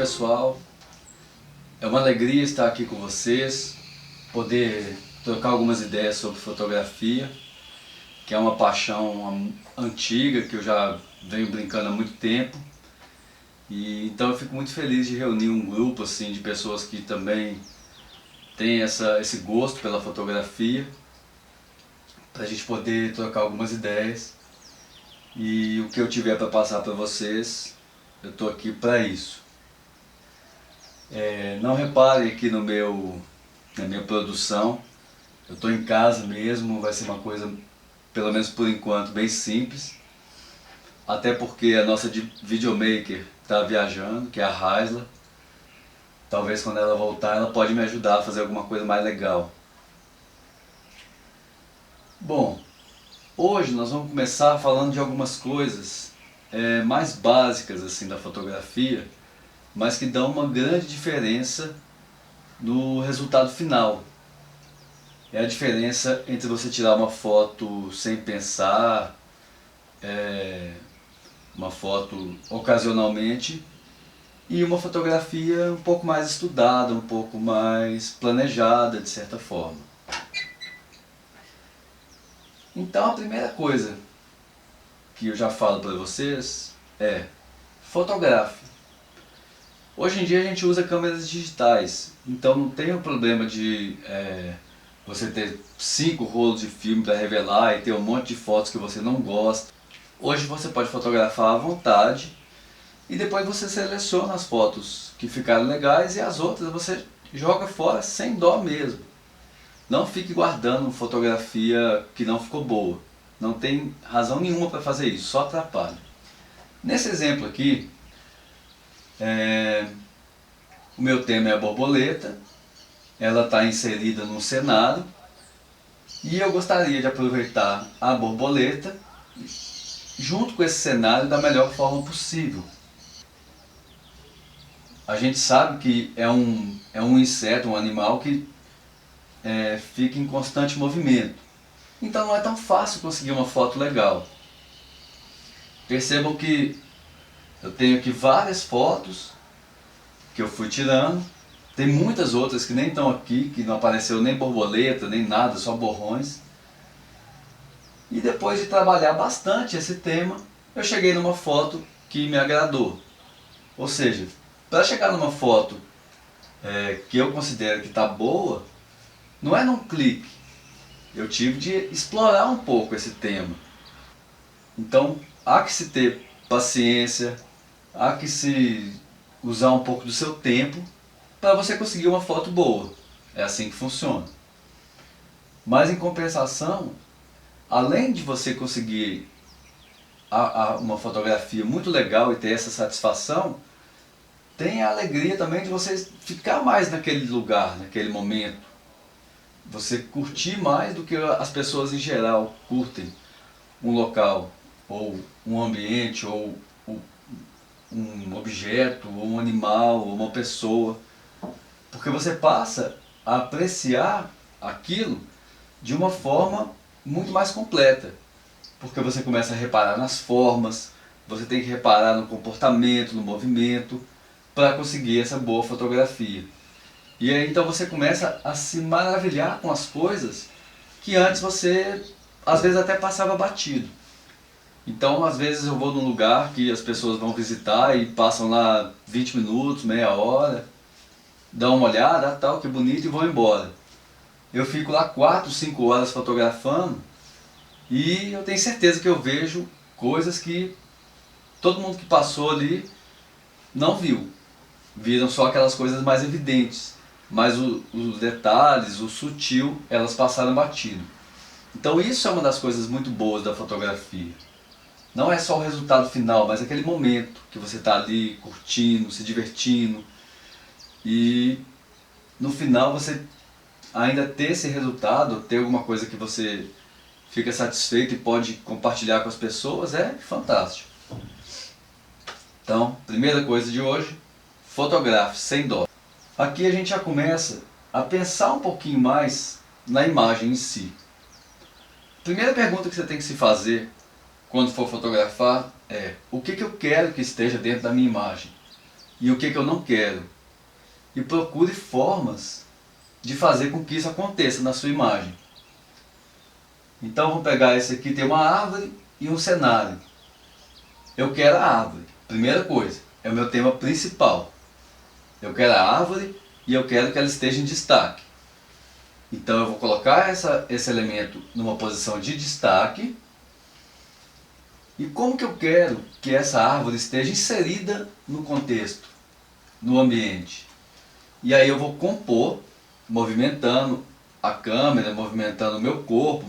pessoal, é uma alegria estar aqui com vocês, poder trocar algumas ideias sobre fotografia, que é uma paixão antiga que eu já venho brincando há muito tempo. E então eu fico muito feliz de reunir um grupo assim de pessoas que também têm esse gosto pela fotografia, para a gente poder trocar algumas ideias. E o que eu tiver para passar para vocês, eu estou aqui para isso. Não reparem aqui na minha produção, eu estou em casa mesmo, vai ser uma coisa, pelo menos por enquanto, bem simples. Até porque a nossa videomaker está viajando, que é a Raisla. Talvez quando ela voltar ela pode me ajudar a fazer alguma coisa mais legal. Bom, hoje nós vamos começar falando de algumas coisas mais básicas assim da fotografia, mas que dão uma grande diferença no resultado final. É a diferença entre você tirar uma foto sem pensar, uma foto ocasionalmente, e uma fotografia um pouco mais estudada, um pouco mais planejada de certa forma. Então a primeira coisa que eu já falo para vocês é: fotografe. Hoje em dia a gente usa câmeras digitais, então não tem o problema de você ter 5 rolos de filme para revelar e ter um monte de fotos que você não gosta. Hoje você pode fotografar à vontade e depois você seleciona as fotos que ficaram legais e as outras você joga fora sem dó mesmo. Não fique guardando fotografia que não ficou boa. Não tem razão nenhuma para fazer isso, só atrapalha. Nesse exemplo aqui, o meu tema é a borboleta, ela está inserida num cenário e eu gostaria de aproveitar a borboleta junto com esse cenário da melhor forma possível. A gente sabe que é um inseto, um animal que fica em constante movimento. Então não é tão fácil conseguir uma foto legal. Percebam que eu tenho aqui várias fotos que eu fui tirando. Tem muitas outras que nem estão aqui, que não apareceu nem borboleta, nem nada, só borrões. E depois de trabalhar bastante esse tema, eu cheguei numa foto que me agradou. Ou seja, para chegar numa foto que eu considero que está boa, não é num clique. Eu tive de explorar um pouco esse tema. Então há que se ter paciência, há que se usar um pouco do seu tempo para você conseguir uma foto boa. É assim que funciona. Mas em compensação, além de você conseguir uma fotografia muito legal e ter essa satisfação, tem a alegria também de você ficar mais naquele lugar, naquele momento. Você curtir mais do que as pessoas em geral curtem um local, ou um ambiente, ou um objeto, ou um animal, ou uma pessoa. Porque você passa a apreciar aquilo de uma forma muito mais completa. Porque você começa a reparar nas formas, você tem que reparar no comportamento, no movimento, para conseguir essa boa fotografia. E aí então você começa a se maravilhar com as coisas que antes você às vezes até passava batido. Então às vezes eu vou num lugar que as pessoas vão visitar e passam lá 20 minutos, meia hora, dão uma olhada, tal, que bonito, e vão embora. Eu fico lá 4, 5 horas fotografando e eu tenho certeza que eu vejo coisas que todo mundo que passou ali não viu. Viram só aquelas coisas mais evidentes. Mas os detalhes, o sutil, elas passaram batido. Então isso é uma das coisas muito boas da fotografia. Não é só o resultado final, mas aquele momento que você está ali curtindo, se divertindo. E no final você ainda ter esse resultado, ter alguma coisa que você fica satisfeito e pode compartilhar com as pessoas, é fantástico. Então, primeira coisa de hoje, fotografe sem dó. Aqui a gente já começa a pensar um pouquinho mais na imagem em si. Primeira pergunta que você tem que se fazer quando for fotografar é: o que eu quero que esteja dentro da minha imagem? e o que eu não quero. E procure formas de fazer com que isso aconteça na sua imagem. Então vou pegar esse aqui, tem uma árvore e um cenário. Eu quero a árvore, primeira coisa, é o meu tema principal. Eu quero a árvore e eu quero que ela esteja em destaque. Então eu vou colocar esse elemento numa posição de destaque. E como que eu quero que essa árvore esteja inserida no contexto, no ambiente? E aí eu vou compor, movimentando a câmera, movimentando o meu corpo,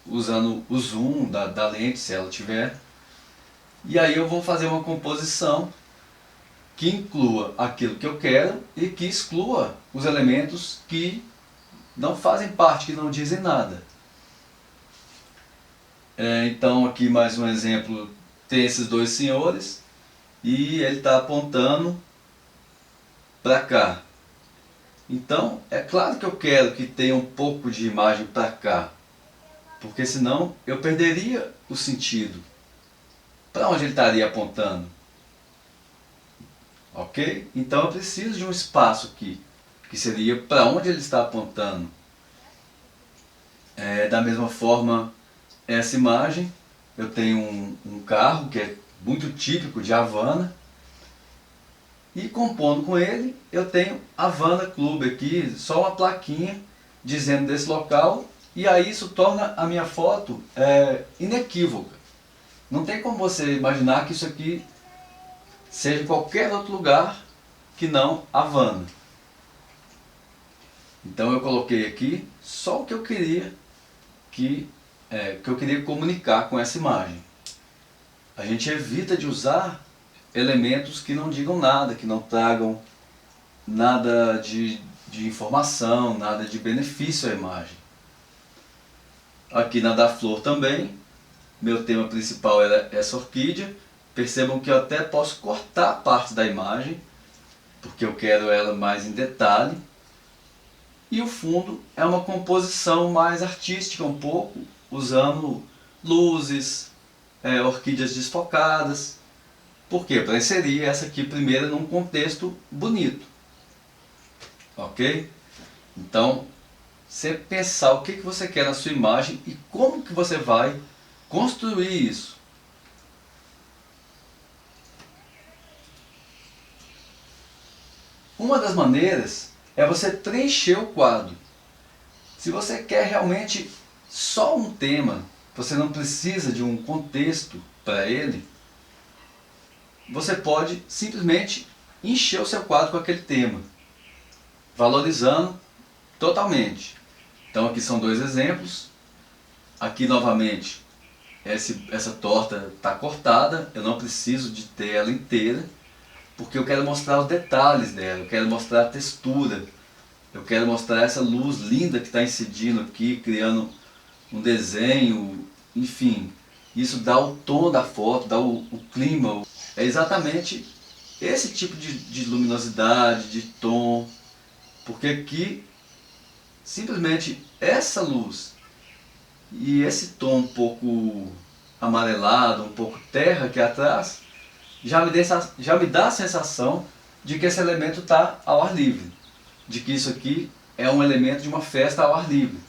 usando o zoom da lente, se ela tiver. E aí eu vou fazer uma composição que inclua aquilo que eu quero e que exclua os elementos que não fazem parte, que não dizem nada. Então aqui mais um exemplo, tem esses dois senhores e ele está apontando para cá. Então é claro que eu quero que tenha um pouco de imagem para cá, porque senão eu perderia o sentido. Para onde ele estaria apontando? Ok? Então eu preciso de um espaço aqui, que seria para onde ele está apontando. Da mesma forma, essa imagem, eu tenho um carro que é muito típico de Havana, e compondo com ele, eu tenho Havana Club aqui, só uma plaquinha dizendo desse local, e aí isso torna a minha foto inequívoca. Não tem como você imaginar que isso aqui seja em qualquer outro lugar que não Havana. Então eu coloquei aqui só o que eu queria que eu queria comunicar com essa imagem. A gente evita de usar elementos que não digam nada, que não tragam nada de informação, nada de benefício à imagem. Aqui na da flor também, meu tema principal é essa orquídea. Percebam que eu até posso cortar parte da imagem, porque eu quero ela mais em detalhe. E o fundo é uma composição mais artística um pouco, usando luzes, orquídeas desfocadas. Por quê? Para inserir essa aqui primeiro num contexto bonito. Ok? Então, sempre pensar o que você quer na sua imagem e como que você vai construir isso. Uma das maneiras é você preencher o quadro. Se você quer realmente só um tema, você não precisa de um contexto para ele, você pode simplesmente encher o seu quadro com aquele tema, valorizando totalmente. Então aqui são dois exemplos. Aqui novamente, essa torta está cortada, eu não preciso de ter ela inteira, porque eu quero mostrar os detalhes dela, eu quero mostrar a textura, eu quero mostrar essa luz linda que está incidindo aqui, criando um desenho, enfim. Isso dá o tom da foto, dá o clima. É exatamente esse tipo de luminosidade, de tom, porque aqui simplesmente essa luz e esse tom um pouco amarelado, um pouco terra aqui atrás, já me dá a sensação de que esse elemento está ao ar livre, de que isso aqui é um elemento de uma festa ao ar livre.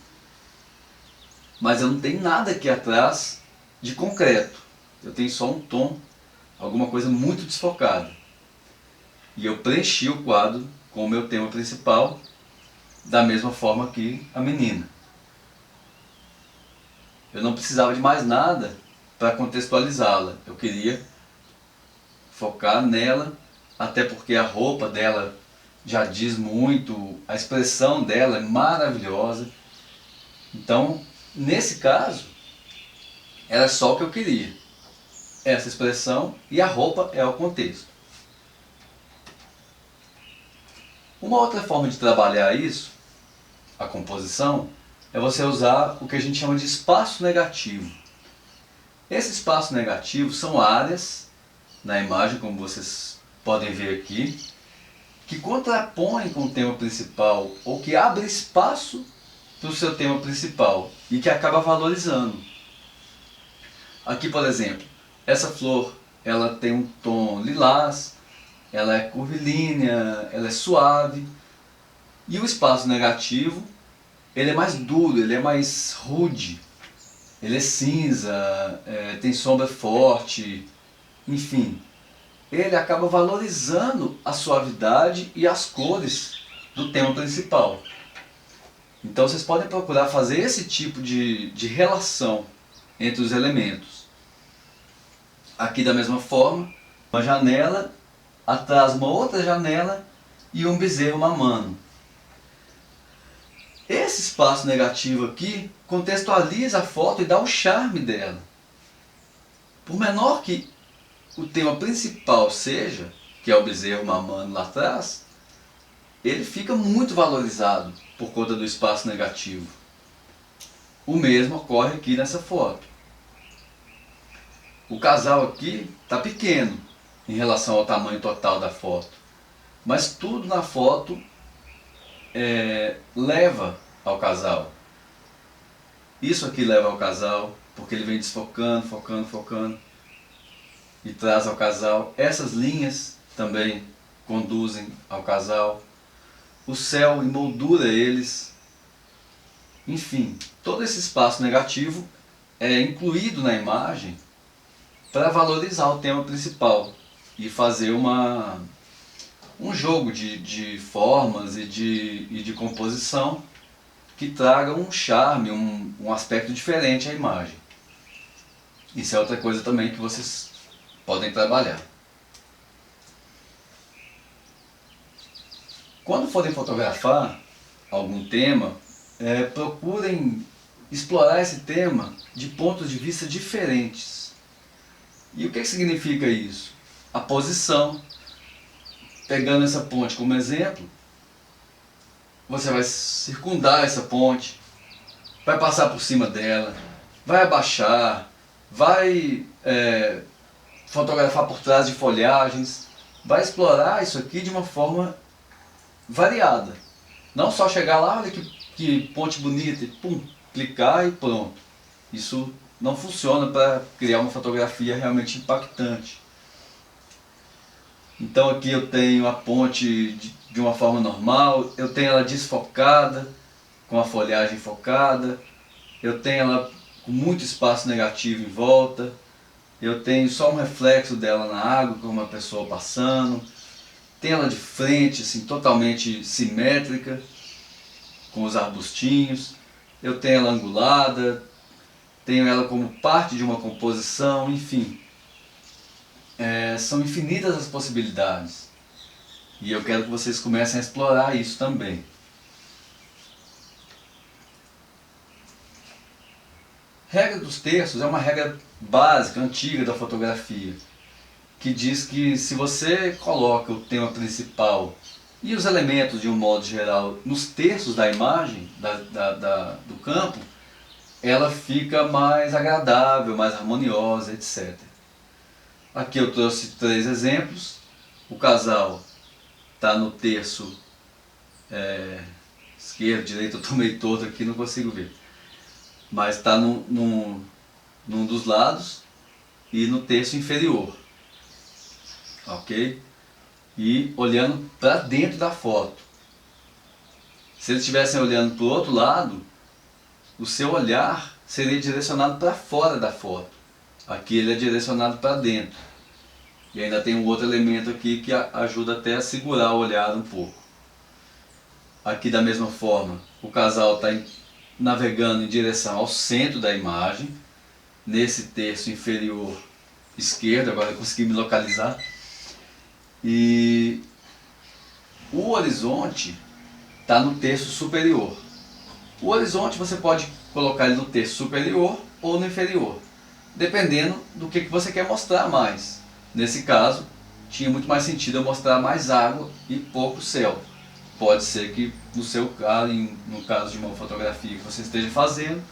Mas eu não tenho nada aqui atrás de concreto, eu tenho só um tom, alguma coisa muito desfocada. E eu preenchi o quadro com o meu tema principal, da mesma forma que a menina. Eu não precisava de mais nada para contextualizá-la, eu queria focar nela, até porque a roupa dela já diz muito, a expressão dela é maravilhosa. Então, nesse caso, era só o que eu queria. Essa expressão e a roupa é o contexto. Uma outra forma de trabalhar isso, a composição, é você usar o que a gente chama de espaço negativo. Esse espaço negativo são áreas na imagem, como vocês podem ver aqui, que contrapõem com o tema principal ou que abre espaço para o seu tema principal e que acaba valorizando. Aqui, por exemplo, essa flor ela tem um tom lilás, ela é curvilínea, ela é suave. E o espaço negativo, ele é mais duro, ele é mais rude, ele é cinza, tem sombra forte, enfim. Ele acaba valorizando a suavidade e as cores do tema principal. Então vocês podem procurar fazer esse tipo de relação entre os elementos. Aqui da mesma forma, uma janela, atrás uma outra janela e um bezerro mamando. Esse espaço negativo aqui contextualiza a foto e dá o charme dela. Por menor que o tema principal seja, que é o bezerro mamando lá atrás, ele fica muito valorizado por conta do espaço negativo. O mesmo ocorre aqui nessa foto. O casal aqui está pequeno em relação ao tamanho total da foto, mas tudo na foto leva ao casal. Isso aqui leva ao casal, porque ele vem desfocando, focando, focando e traz ao casal. Essas linhas também conduzem ao casal. O céu emoldura eles. Enfim, todo esse espaço negativo é incluído na imagem para valorizar o tema principal e fazer um jogo de formas e de composição que traga um charme, um aspecto diferente à imagem. Isso é outra coisa também que vocês podem trabalhar. Quando forem fotografar algum tema, procurem explorar esse tema de pontos de vista diferentes. E o que significa isso? A posição. Pegando essa ponte como exemplo, você vai circundar essa ponte, vai passar por cima dela, vai abaixar, vai fotografar por trás de folhagens, vai explorar isso aqui de uma forma variada. Não só chegar lá, olha que ponte bonita, e pum, clicar e pronto. Isso não funciona para criar uma fotografia realmente impactante. Então aqui eu tenho a ponte de uma forma normal, eu tenho ela desfocada, com a folhagem focada, eu tenho ela com muito espaço negativo em volta, eu tenho só um reflexo dela na água, com uma pessoa passando, tenho ela de frente, assim, totalmente simétrica, com os arbustinhos, eu tenho ela angulada, tenho ela como parte de uma composição, enfim. São infinitas as possibilidades e eu quero que vocês comecem a explorar isso também. Regra dos terços é uma regra básica, antiga da fotografia, que diz que se você coloca o tema principal e os elementos de um modo geral nos terços da imagem, do campo, ela fica mais agradável, mais harmoniosa, etc. Aqui eu trouxe 3 exemplos. O casal está no terço esquerdo, direito, eu estou meio torto aqui, não consigo ver. Mas está num dos lados e no terço inferior. Ok? E olhando para dentro da foto. Se eles estivessem olhando para o outro lado, o seu olhar seria direcionado para fora da foto. Aqui ele é direcionado para dentro. E ainda tem um outro elemento aqui que ajuda até a segurar o olhar um pouco. Aqui da mesma forma, o casal está navegando em direção ao centro da imagem, nesse terço inferior esquerdo, agora eu consegui me localizar. E o horizonte está no terço superior. O horizonte você pode colocar ele no terço superior ou no inferior, dependendo do que você quer mostrar mais. Nesse caso, tinha muito mais sentido eu mostrar mais água e pouco céu. Pode ser que no seu caso, no caso de uma fotografia que você esteja fazendo,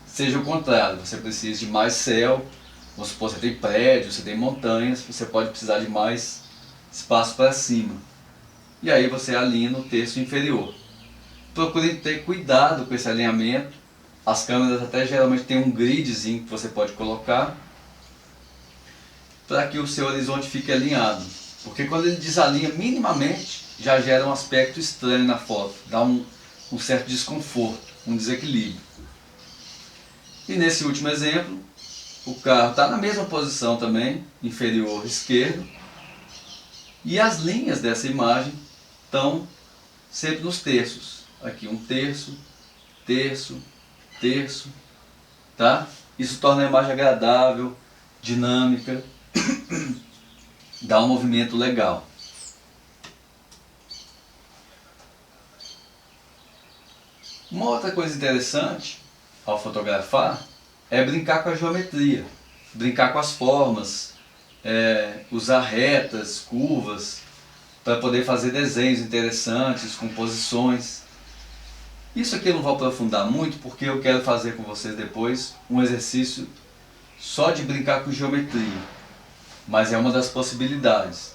seja o contrário, você precisa de mais céu. Vamos supor, você tem prédios, você tem montanhas, você pode precisar de mais espaço para cima. E aí você alinha no terço inferior. Procure ter cuidado com esse alinhamento. As câmeras até geralmente tem um gridzinho que você pode colocar para que o seu horizonte fique alinhado. Porque quando ele desalinha minimamente, já gera um aspecto estranho na foto, dá um certo desconforto, um desequilíbrio. E nesse último exemplo, o carro está na mesma posição também, inferior esquerdo, e as linhas dessa imagem estão sempre nos terços. Aqui um terço, terço, terço, tá? Isso torna a imagem agradável, dinâmica, dá um movimento legal. Uma outra coisa interessante ao fotografar é brincar com a geometria, brincar com as formas, usar retas, curvas, para poder fazer desenhos interessantes, composições. Isso aqui eu não vou aprofundar muito porque eu quero fazer com vocês depois um exercício só de brincar com geometria, mas é uma das possibilidades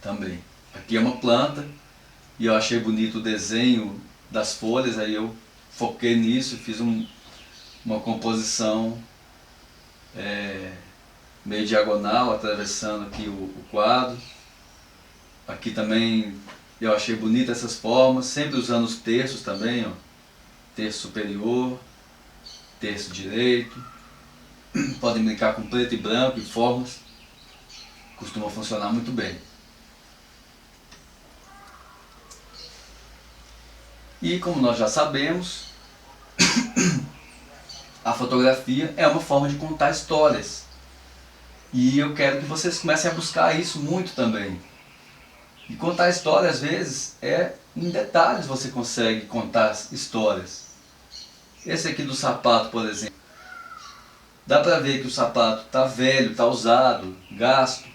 também. Aqui é uma planta e eu achei bonito o desenho das folhas, aí eu foquei nisso e fiz uma composição meio diagonal, atravessando aqui o quadro. Aqui também eu achei bonito essas formas, sempre usando os terços também, ó. Terço superior, terço direito. Podem brincar com preto e branco e formas, costuma funcionar muito bem. E como nós já sabemos, a fotografia é uma forma de contar histórias. E eu quero que vocês comecem a buscar isso muito também. E contar história, às vezes, em detalhes você consegue contar histórias. Esse aqui do sapato, por exemplo. Dá pra ver que o sapato tá velho, tá usado, gasto.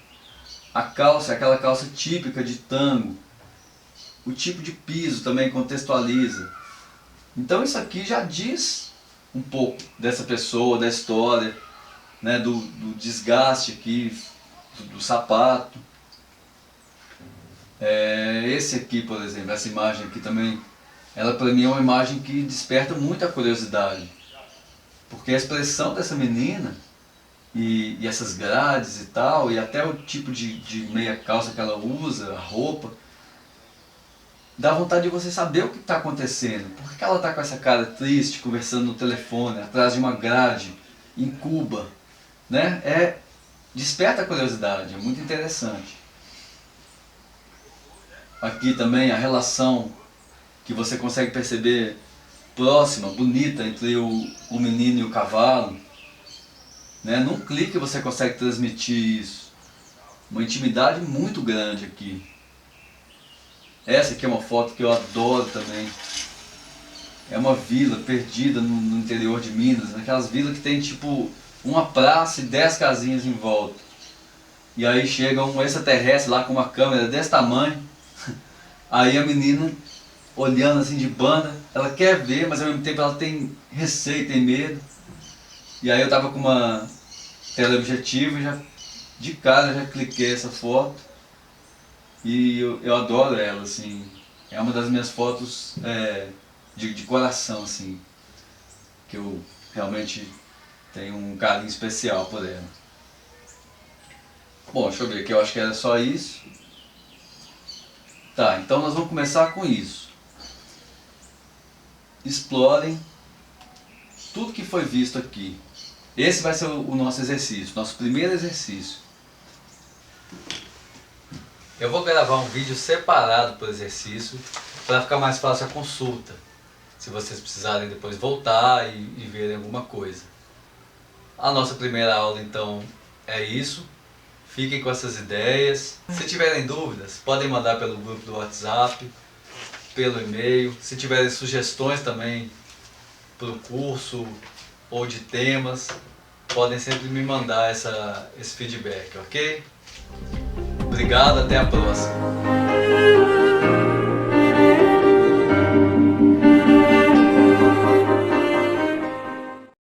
A calça é aquela calça típica de tango. O tipo de piso também contextualiza. Então isso aqui já diz um pouco dessa pessoa, da história, né, do desgaste aqui, do sapato. Esse aqui, por exemplo, essa imagem aqui também, ela para mim é uma imagem que desperta muita curiosidade. Porque a expressão dessa menina, e essas grades e tal, e até o tipo de meia calça que ela usa, a roupa, dá vontade de você saber o que está acontecendo. Por que ela está com essa cara triste, conversando no telefone, atrás de uma grade, em Cuba? Né? Desperta a curiosidade, é muito interessante. Aqui também a relação que você consegue perceber próxima, bonita, entre o menino e o cavalo. Né? Num clique você consegue transmitir isso. Uma intimidade muito grande aqui. Essa aqui é uma foto que eu adoro também. É uma vila perdida no interior de Minas, aquelas vilas que tem tipo uma praça e 10 casinhas em volta. E aí chega um extraterrestre lá com uma câmera desse tamanho. Aí a menina, olhando assim de banda, ela quer ver, mas ao mesmo tempo ela tem receio, tem medo. E aí eu tava com uma teleobjetivo e já de cara já cliquei essa foto. E eu adoro ela, assim. É uma das minhas fotos de coração, assim. Que eu realmente tenho um carinho especial por ela. Bom, deixa eu ver aqui, eu acho que era só isso. Tá, então nós vamos começar com isso. Explorem tudo que foi visto aqui. Esse vai ser o nosso exercício, nosso primeiro exercício. Eu vou gravar um vídeo separado por exercício para ficar mais fácil a consulta, se vocês precisarem depois voltar e verem alguma coisa. A nossa primeira aula então é isso. Fiquem com essas ideias. Se tiverem dúvidas, podem mandar pelo grupo do WhatsApp, pelo e-mail. Se tiverem sugestões também para o curso ou de temas, podem sempre me mandar esse feedback, ok? Obrigado, até a próxima.